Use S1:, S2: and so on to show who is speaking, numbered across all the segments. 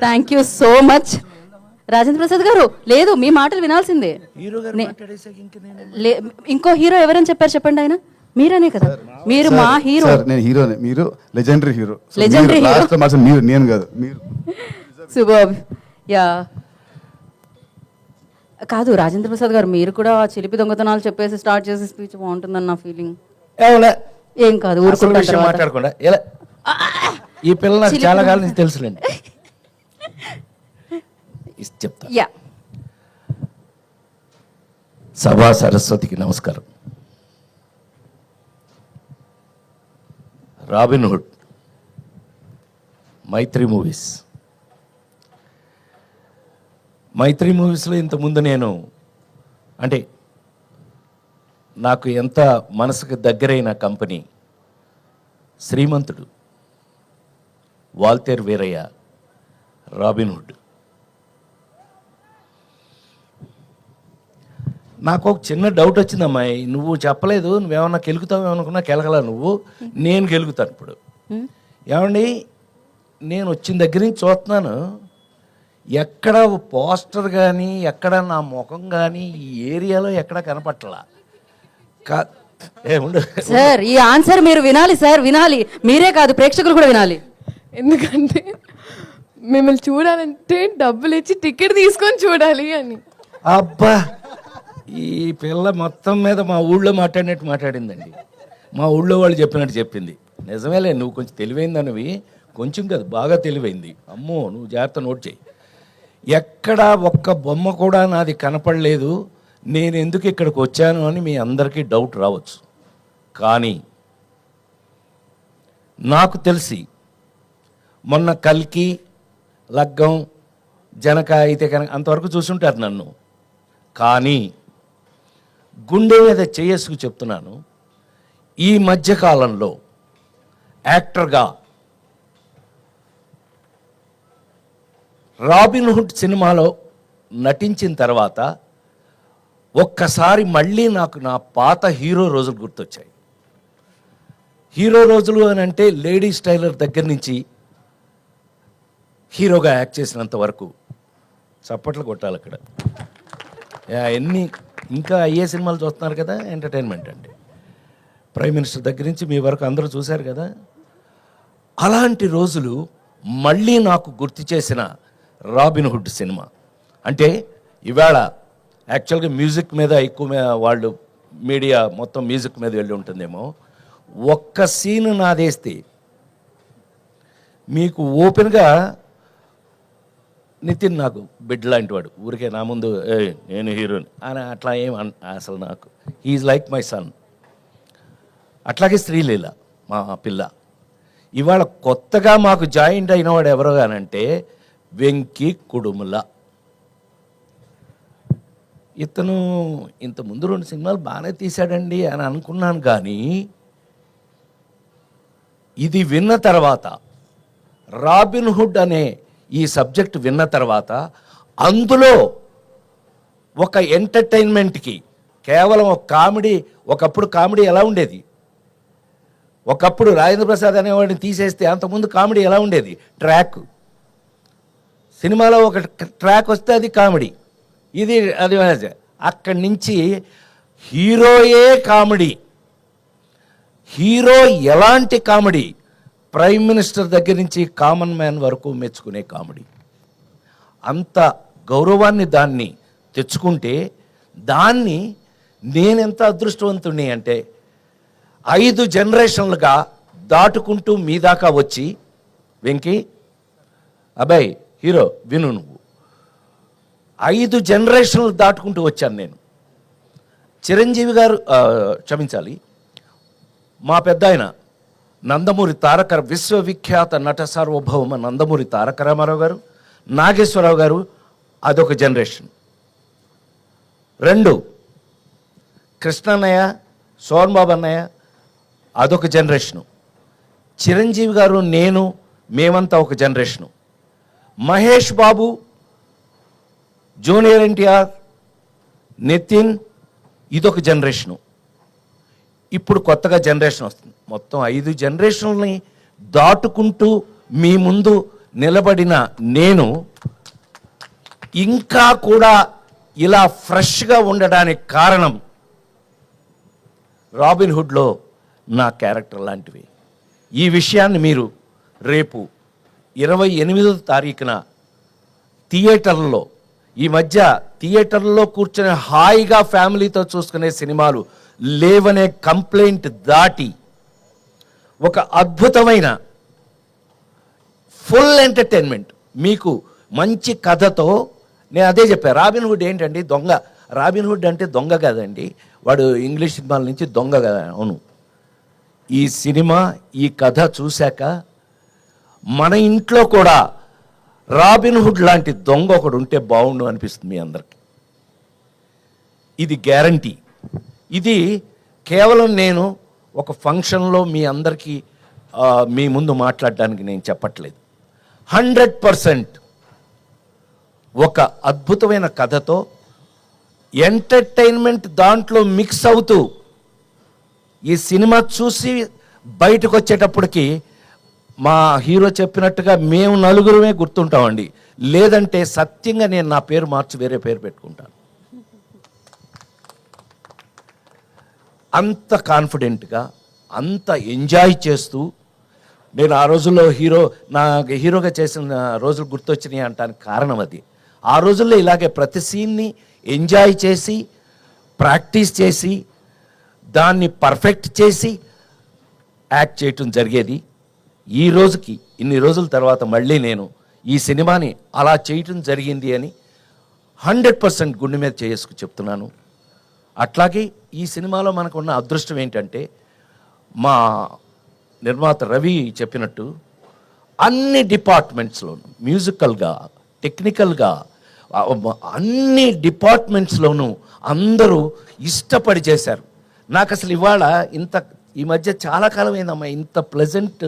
S1: Thank you so much Rajendra Prasad గారు. లేదు, మీ మాటలు వినాల్సిందే. ఇంకో హీరో ఎవరని చెప్పారు చెప్పండి. ఆయన మీరనే కదా, మీరు మా హీరో.
S2: నేను హీరోనే, మీరు లెజెండరీ హీరో.
S1: లెజెండరీ హీరో
S2: మీరు, నేను కాదు మీరు.
S1: సూపర్. యా కాదు రాజేంద్ర ప్రసాద్ గారు, మీరు కూడా చిలిపి దొంగతనాలు చెప్పేసి స్టార్ట్ చేసి స్పీచ్ బాగుంటుందని నా ఫీలింగ్. ఏం కాదు, ఊరుకుంటాం
S3: మాట్లాడకుండా. ఈ పిల్ల నాకు చాలా కాలం నుంచి తెలుసులేండి. చెప్తా.
S1: యా
S3: సభా సరస్వతికి నమస్కారం. రాబిన్ హుడ్, మైత్రి మూవీస్లో ఇంతకుముందు నేను అంటే నాకు ఎంత మనసుకు దగ్గరైన కంపెనీ శ్రీమంతుడు, వాల్తేర్ వీరయ్య, రాబిన్ హుడ్. నాకు ఒక చిన్న డౌట్ వచ్చిందమ్మాయి, నువ్వు చెప్పలేదు, నువ్వేమన్నా కెలుగుతావు అనుకున్నా కెలగలా నువ్వు, నేను గెలుగుతాను ఇప్పుడు. ఏమండి, నేను వచ్చిన దగ్గర నుంచి చూస్తున్నాను, ఎక్కడ పోస్టర్ కానీ ఎక్కడ నా ముఖం కానీ ఈ ఏరియాలో ఎక్కడ కనపట్టలా.
S1: సార్ ఈ ఆన్సర్ మీరు వినాలి సార్, వినాలి. మీరే కాదు, ప్రేక్షకులు కూడా వినాలి.
S4: ఎందుకంటే మిమ్మల్ని చూడాలంటే డబ్బులు ఇచ్చి టికెట్ తీసుకొని చూడాలి అని.
S3: అబ్బా, ఈ పిల్ల మొత్తం మీద మా ఊళ్ళో మాట్లాడినట్టు మాట్లాడిందండి. మా ఊళ్ళో వాళ్ళు చెప్పినట్టు చెప్పింది. నిజమేలే, నువ్వు కొంచెం తెలివైందనివి, కొంచెం కాదు బాగా తెలివైంది. అమ్మో, నువ్వు జాగ్రత్త నోట్ చేయి. ఎక్కడ ఒక్క బొమ్మ కూడా నాది కనపడలేదు, నేను ఎందుకు ఇక్కడికి వచ్చాను అని మీ అందరికీ డౌట్ రావచ్చు. కానీ నాకు తెలిసి మొన్న కల్కి, లగ్గం, జనక అయితే కనుక అంతవరకు చూసుంటారు నన్ను. కానీ గుండె మీద చేసుకు చెప్తున్నాను, ఈ మధ్యకాలంలో యాక్టర్గా రాబిన్ హుడ్ సినిమాలో నటించిన తర్వాత ఒక్కసారి మళ్ళీ నాకు నా పాత హీరో రోజులు గుర్తొచ్చాయి. హీరో రోజులు అని అంటే లేడీస్ టైలర్ దగ్గర నుంచి హీరోగా యాక్ట్ చేసినంత వరకు చప్పట్లు కొట్టాలి అక్కడ. ఎన్ని ఇంకా అయ్యే సినిమాలు చూస్తున్నారు కదా, ఎంటర్టైన్మెంట్ అంటే ప్రైమ్ మినిస్టర్ దగ్గర నుంచి మీ వరకు అందరూ చూశారు కదా. అలాంటి రోజులు మళ్ళీ నాకు గుర్తు చేసిన రాబిన్ హుడ్ సినిమా. అంటే ఇవాళ యాక్చువల్గా మ్యూజిక్ మీద ఎక్కువ వాళ్ళు మీడియా మొత్తం మ్యూజిక్ మీద వెళ్ళి ఉంటుందేమో. ఒక్క సీన్ నాదేస్తే మీకు ఓపెన్గా, నితిన్ నాకు బిడ్డ లాంటి వాడు, ఊరికే నా ముందు నేను హీరోని అని అట్లా ఏం అసలు నాకు హీఈస్ లైక్ మై సన్. అట్లాగే శ్రీలీల మా పిల్ల. ఇవాళ కొత్తగా మాకు జాయింట్ అయినవాడు ఎవరో కానంటే వెంకీ కుడుముల. ఇతను ఇంతకుముందు 2 సినిమాలు బాగానే తీశాడండి అని అనుకున్నాను. కానీ ఇది విన్న తర్వాత, రాబిన్ హుడ్ అనే ఈ సబ్జెక్ట్ విన్న తర్వాత, అందులో ఒక ఎంటర్టైన్మెంట్కి కేవలం ఒక కామెడీ, ఒకప్పుడు కామెడీ ఎలా ఉండేది, ఒకప్పుడు రాజేంద్ర ప్రసాద్ అనేవాడిని తీసేస్తే అంతకుముందు కామెడీ ఎలా ఉండేది, ట్రాక్. సినిమాలో ఒక ట్రాక్ వస్తే అది కామెడీ, ఇది అది. అక్కడి నుంచి హీరోయే కామెడీ. హీరో ఎలాంటి కామెడీ, ప్రైమ్ మినిస్టర్ దగ్గర నుంచి కామన్ మ్యాన్ వరకు మెచ్చుకునే కామెడీ. అంత గౌరవాన్ని దాన్ని తెచ్చుకుంటే, దాన్ని నేనెంత అదృష్టవంతుణ్ణి అంటే 5 జనరేషన్లుగా దాటుకుంటూ మీ దాకా వచ్చి, వెంకీ అబ్బాయి హీరో విను, నువ్వు 5 జనరేషన్లు దాటుకుంటూ వచ్చాను నేను. చిరంజీవి గారు, క్షమించాలి, మా పెద్ద ఆయన నందమూరి తారక, విశ్వవిఖ్యాత నట సార్వభౌమ నందమూరి తారక రామారావు గారు, నాగేశ్వరరావు గారు, అదొక జనరేషన్. 2 కృష్ణన్నయ్య, సోన్బాబు అన్నయ్య, అదొక జనరేషను. చిరంజీవి గారు, నేను, మేమంతా ఒక జనరేషను. మహేష్ బాబు, జూనియర్ ఎన్టీఆర్, నితిన్, ఇదొక జనరేషను. ఇప్పుడు కొత్తగా జనరేషన్ వస్తుంది. మొత్తం 5 జనరేషన్లని దాటుకుంటూ మీ ముందు నిలబడిన నేను ఇంకా కూడా ఇలా ఫ్రెష్గా ఉండడానికి కారణం రాబిన్ హుడ్లో నా క్యారెక్టర్ లాంటివి. ఈ విషయాన్ని మీరు రేపు 28వ తారీఖున థియేటర్లో, ఈ మధ్య థియేటర్లో కూర్చొని హాయిగా ఫ్యామిలీతో చూసుకునే సినిమాలు లేవనే కంప్లైంట్ దాటి ఒక అద్భుతమైన ఫుల్ ఎంటర్టైన్మెంట్ మీకు మంచి కథతో, నేను అదే చెప్పాను, రాబిన్ హుడ్ ఏంటండి దొంగ. రాబిన్ హుడ్ అంటే దొంగ కదండి, వాడు ఇంగ్లీష్ సినిమాల నుంచి దొంగ కదా. అవును, ఈ సినిమా ఈ కథ చూశాక మన ఇంట్లో కూడా రాబిన్ హుడ్ లాంటి దొంగ ఒకడు ఉంటే బాగుండు అనిపిస్తుంది మీ అందరికి. ఇది గ్యారంటీ. ఇది కేవలం నేను ఒక ఫంక్షన్లో మీ అందరికీ మీ ముందు మాట్లాడడానికి నేను చెప్పట్లేదు. 100% ఒక అద్భుతమైన కథతో ఎంటర్టైన్మెంట్ దాంట్లో మిక్స్ అవుతూ ఈ సినిమా చూసి బయటకు వచ్చేటప్పటికి మా హీరో చెప్పినట్టుగా మేము నలుగురమే గుర్తుంటామండి. లేదంటే సత్యంగా నేను నా పేరు మార్చి వేరే పేరు పెట్టుకుంటాను. అంత కాన్ఫిడెంట్గా, అంత ఎంజాయ్ చేస్తూ, నేను ఆ రోజుల్లో హీరోగా చేసిన రోజులు గుర్తొచ్చినాయి అంటానికి కారణం అది. ఆ రోజుల్లో ఇలాగే ప్రతి సీన్ని ఎంజాయ్ చేసి, ప్రాక్టీస్ చేసి, దాన్ని పర్ఫెక్ట్ చేసి యాక్ట్ చేయటం జరిగేది. ఈ రోజుకి ఇన్ని రోజుల తర్వాత మళ్ళీ నేను ఈ సినిమాని అలా చేయటం జరిగింది అని 100% గుండె మీద చేసుకు చెప్తున్నాను. అట్లాగే ఈ సినిమాలో మనకున్న అదృష్టం ఏంటంటే, మా నిర్మాత రవి చెప్పినట్టు అన్ని డిపార్ట్మెంట్స్లోనూ, మ్యూజికల్గా, టెక్నికల్గా, అన్ని డిపార్ట్మెంట్స్లోనూ అందరూ ఇష్టపడి చేశారు. నాకు అసలు ఇవాళ ఈ మధ్య చాలా కాలం అయిందమ్మా ఇంత ప్లెజెంట్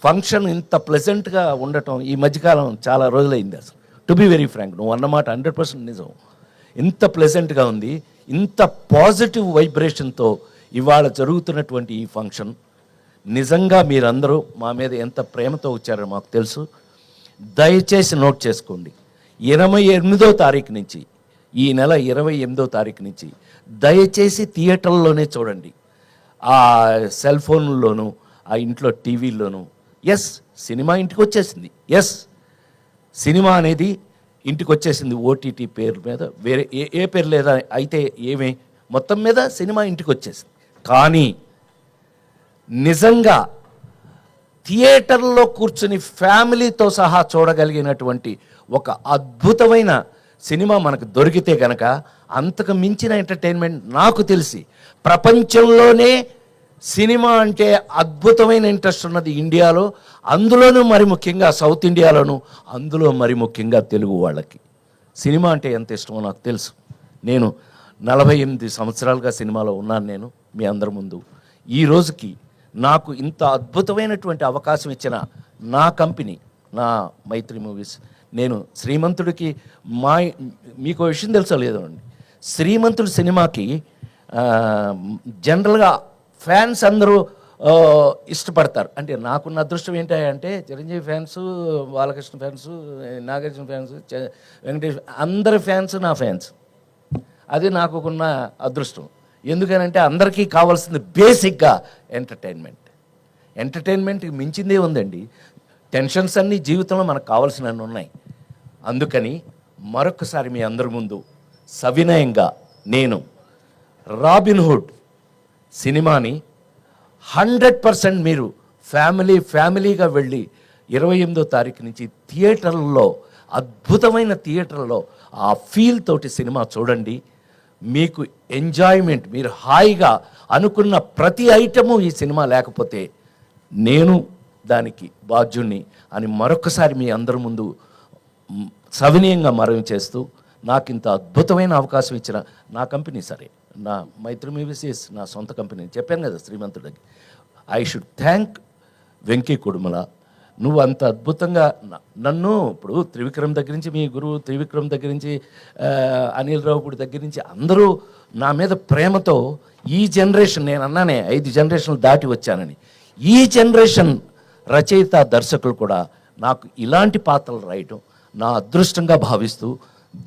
S3: ఫంక్షన్, ఇంత ప్లెజెంట్గా ఉండటం ఈ మధ్యకాలం చాలా రోజులైంది. అసలు టు బి వెరీ ఫ్రాంక్, నువ్వు అన్నమాట 100% నిజం. ఇంత ప్లెజెంట్గా ఉంది, ఇంత పాజిటివ్ వైబ్రేషన్తో ఇవాళ జరుగుతున్నటువంటి ఈ ఫంక్షన్. నిజంగా మీరందరూ మా మీద ఎంత ప్రేమతో వచ్చారో మాకు తెలుసు. దయచేసి నోట్ చేసుకోండి, 28వ తారీఖు నుంచి, ఈ నెల 28వ తారీఖు నుంచి దయచేసి థియేటర్లోనే చూడండి. ఆ సెల్ ఫోన్లోనూ, ఆ ఇంట్లో టీవీల్లోనూ. ఎస్, సినిమా ఇంటికి వచ్చేసింది. ఎస్, సినిమా అనేది ఇంటికి వచ్చేసింది. ఓటీటీ పేరు మీద, వేరే ఏ పేరు లేదా అయితే ఏమే, మొత్తం మీద సినిమా ఇంటికి వచ్చేసింది. కానీ నిజంగా థియేటర్లో కూర్చుని ఫ్యామిలీతో సహా చూడగలిగినటువంటి ఒక అద్భుతమైన సినిమా మనకు దొరికితే కనుక అంతకు మించిన ఎంటర్టైన్మెంట్ నాకు తెలిసి ప్రపంచంలోనే సినిమా అంటే అద్భుతమైన ఇంట్రెస్ట్ ఉన్నది ఇండియాలో, అందులోనూ మరి ముఖ్యంగా సౌత్ ఇండియాలోను, అందులో మరి ముఖ్యంగా తెలుగు వాళ్ళకి సినిమా అంటే ఎంత ఇష్టమో నాకు తెలుసు. నేను 48 సంవత్సరాలుగా సినిమాలో ఉన్నాను. నేను మీ అందరి ముందు ఈ రోజుకి నాకు ఇంత అద్భుతమైనటువంటి అవకాశం ఇచ్చిన నా కంపెనీ, నా మైత్రి మూవీస్. నేను శ్రీమంతుడికి మీకు విషయం తెలుసో లేదో అండి, శ్రీమంతుడి సినిమాకి జనరల్గా ఫ్యాన్స్ అందరూ ఇష్టపడతారు. అంటే నాకున్న అదృష్టం ఏంటంటే Chiranjeevi fans, Balakrishna fans, Nagarjuna fans, Venkatesh, అందరి ఫ్యాన్స్ నా ఫ్యాన్స్. అది నాకున్న అదృష్టం. ఎందుకనంటే అందరికీ కావాల్సింది బేసిక్గా ఎంటర్టైన్మెంట్కి మించిందే ఉందండి. టెన్షన్స్ అన్నీ జీవితంలో మనకు కావాల్సినవి ఉన్నాయి. అందుకని మరొకసారి మీ అందరి ముందు సవినయంగా నేను రాబిన్ హుడ్ సినిమాని 100% మీరు ఫ్యామిలీగా వెళ్ళి 28వ తారీఖు నుంచి థియేటర్లో, అద్భుతమైన థియేటర్లో ఆ ఫీల్ తోటి సినిమా చూడండి. మీకు ఎంజాయ్మెంట్, మీరు హాయిగా అనుకున్న ప్రతి ఐటము ఈ సినిమా లేకపోతే నేను దానికి బాధ్యుణ్ణి అని మరొకసారి మీ అందరి ముందు సవినయంగా మనవి చేస్తూ, నాకు ఇంత అద్భుతమైన అవకాశం ఇచ్చిన నా కంపెనీ, సరే నా మైత్రి మూవీస్ నా సొంత కంపెనీ చెప్పాను కదా శ్రీమంతుడికి, I should thank Venky Kudumula. నువ్వు అంత అద్భుతంగా నన్ను, ఇప్పుడు త్రివిక్రమ్ దగ్గర నుంచి, మీ గురువు త్రివిక్రమ్ దగ్గర నుంచి, అనిల్ రావుపూడి దగ్గర నుంచి అందరూ నా మీద ప్రేమతో ఈ జనరేషన్, నేను అన్నానే 5 జనరేషన్లు దాటి వచ్చానని, ఈ జనరేషన్ రచయిత దర్శకులు కూడా నాకు ఇలాంటి పాత్రలు రాయటం నా అదృష్టంగా భావిస్తూ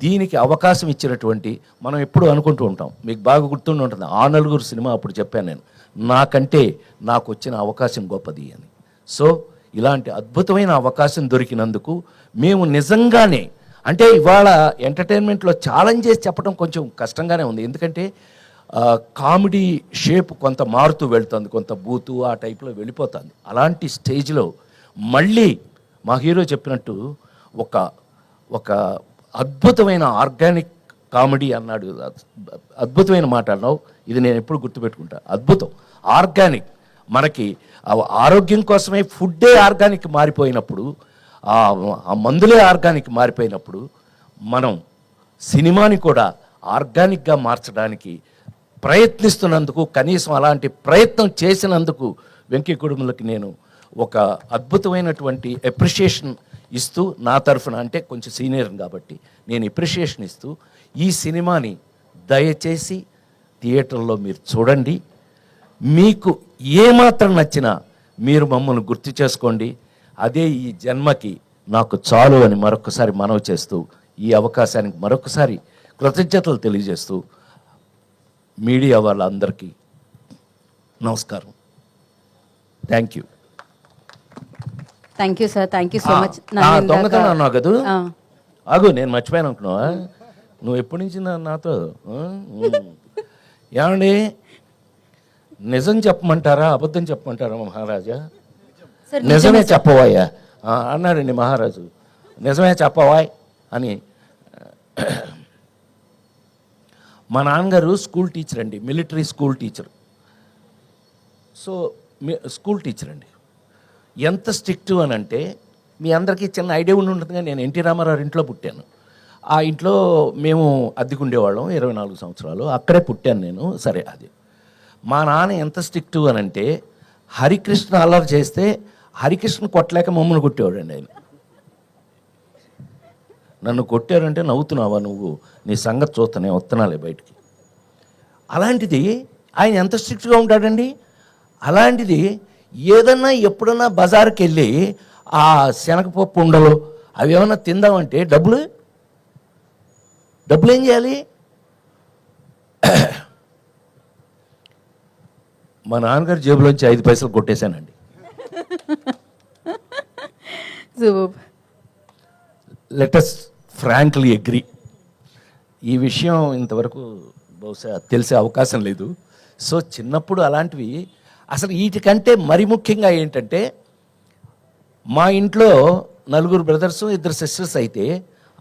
S3: దీనికి అవకాశం ఇచ్చినటువంటి మనం ఎప్పుడు అనుకుంటూ ఉంటాం, మీకు బాగా గుర్తుండి ఉంటుంది, ఆ నలుగురు సినిమా అప్పుడు చెప్పాను నేను, నాకంటే నాకు వచ్చిన అవకాశం గొప్పది అని. సో ఇలాంటి అద్భుతమైన అవకాశం దొరికినందుకు మేము నిజంగానే, అంటే ఇవాళ ఎంటర్టైన్మెంట్లో ఛాలెంజ్ చేసి చెప్పడం కొంచెం కష్టంగానే ఉంది, ఎందుకంటే కామెడీ షేప్ కొంత మారుతూ వెళ్తుంది, కొంత బూతు ఆ టైప్లో వెళ్ళిపోతుంది. అలాంటి స్టేజ్లో మళ్ళీ మా హీరో చెప్పినట్టు ఒక అద్భుతమైన ఆర్గానిక్ కామెడీ అన్నాడు, అద్భుతమైన మాట అన్నావు, ఇది నేను ఎప్పుడు గుర్తుపెట్టుకుంటా. అద్భుతం, ఆర్గానిక్. మనకి ఆరోగ్యం కోసమే ఫుడ్డే ఆర్గానిక్ మారిపోయినప్పుడు, ఆ మందులే ఆర్గానిక్ మారిపోయినప్పుడు, మనం సినిమాని కూడా ఆర్గానిక్గా మార్చడానికి ప్రయత్నిస్తున్నందుకు, కనీసం అలాంటి ప్రయత్నం చేసినందుకు వెంకీ కుటుంబలకి నేను ఒక అద్భుతమైనటువంటి అప్రిషియేషన్ ఇస్తూ, నా తరఫున, అంటే కొంచెం సీనియర్ కాబట్టి నేను అప్రిషియేషన్ ఇస్తూ, ఈ సినిమాని దయచేసి థియేటర్లో మీరు చూడండి. మీకు ఏమాత్రం నచ్చినా మీరు మమ్మల్ని గుర్తు చేసుకోండి, అదే ఈ జన్మకి నాకు చాలు అని మరొకసారి మనవి చేస్తూ, ఈ అవకాశానికి మరొకసారి కృతజ్ఞతలు తెలియజేస్తూ, మీడియా వాళ్ళందరికీ నమస్కారం. Thank you.
S1: Thank you sir, thank you so much.
S3: దొంగతనం అన్నావు కదా, ఆగు, నేను మర్చిపోయాను అనుకున్నావా? నువ్వు ఎప్పటి నుంచి నాతో ఏమండి నిజం చెప్పమంటారా అబద్ధం చెప్పమంటారా మహారాజా? నిజమే చెప్పవాయా అన్నాడండి మహారాజు. నిజమే చెప్పవాయ్ అని. మా నాన్నగారు స్కూల్ టీచర్ అండి, military school teacher. So school teacher అండి. ఎంత స్ట్రిక్ట్ అని అంటే, మీ అందరికీ చిన్న ఐడియా ఉండి ఉంటుందిగా, నేను ఎన్టీ రామారావు ఇంట్లో పుట్టాను. ఆ ఇంట్లో మేము అద్దెకుండేవాళ్ళం 24 సంవత్సరాలు, అక్కడే పుట్టాను నేను. సరే, అది మా నాన్న ఎంత స్ట్రిక్ట్ అని అంటే, హరికృష్ణ అల్లరి చేస్తే హరికృష్ణ కొట్టలేక మమ్మల్ని కొట్టేవాడండి ఆయన. నన్ను కొట్టారంటే నవ్వుతున్నావా నువ్వు, నీ సంగతి చూస్తానే వస్తున్నాలే బయటికి. అలాంటిది ఆయన ఎంత స్ట్రిక్ట్గా ఉంటాడండి. అలాంటిది ఏదన్నా ఎప్పుడన్నా బజార్కి వెళ్ళి ఆ శనగపప్పు ఉండలు అవి ఏమన్నా తిందామంటే డబ్బులు ఏం చేయాలి? మా నాన్నగారి జేబులోంచి 5 పైసలు కొట్టేశానండి. Let's frankly agree. ఈ విషయం ఇంతవరకు బహుశా తెలిసే అవకాశం లేదు. సో చిన్నప్పుడు అలాంటివి అసలు వీటికంటే మరి ముఖ్యంగా ఏంటంటే, మా ఇంట్లో 4 బ్రదర్స్ 2 సిస్టర్స్ అయితే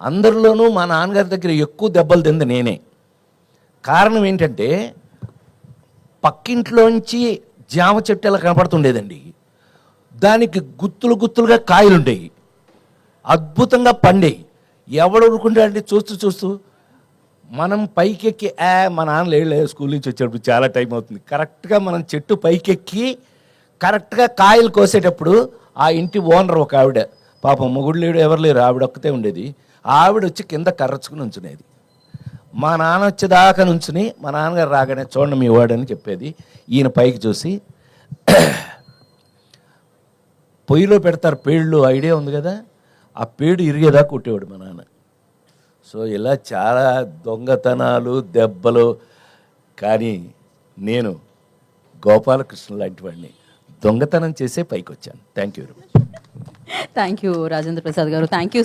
S3: అందరిలోనూ మా నాన్నగారి దగ్గర ఎక్కువ దెబ్బలు తింది నేనే. కారణం ఏంటంటే, పక్కింట్లోంచి జామ చెట్టు ఎలా కనపడుతుండేదండి, దానికి గుత్తులుగా కాయలు ఉండేవి, అద్భుతంగా పండేవి. ఎవడు ఊరుకుంటాడంటే చూస్తూ మనం పైకెక్కి మా నాన్న లేడు స్కూల్ నుంచి వచ్చేటప్పుడు చాలా టైం అవుతుంది, కరెక్ట్గా మనం చెట్టు పైకెక్కి కరెక్ట్గా కాయలు కోసేటప్పుడు ఆ ఇంటి ఓనర్ ఒక ఆవిడ, పాపం మొగుడు లేడు ఎవరు లేరు, ఆవిడ ఒక్కతే ఉండేది, ఆవిడ వచ్చి కింద కర్రచుకుని ఉంచునేది. మా నాన్న వచ్చేదాకా నుంచుని మా నాన్నగారు రాగానే చూడండి మీ వాడని చెప్పేది. ఈయన పైకి చూసి పొయ్యిలో పెడతారు పేళ్ళు, ఐడియా ఉంది కదా, ఆ పేడు ఇరిగేదాకా కొట్టేవాడు మా నాన్న. సో ఇలా చాలా దొంగతనాలు దెబ్బలు. కానీ నేను గోపాలకృష్ణ లాంటి వాడిని దొంగతనం చేసే పైకి వచ్చాను. Thank you very much.
S1: Thank you Rajendra Prasad గారు, థ్యాంక్ యూ.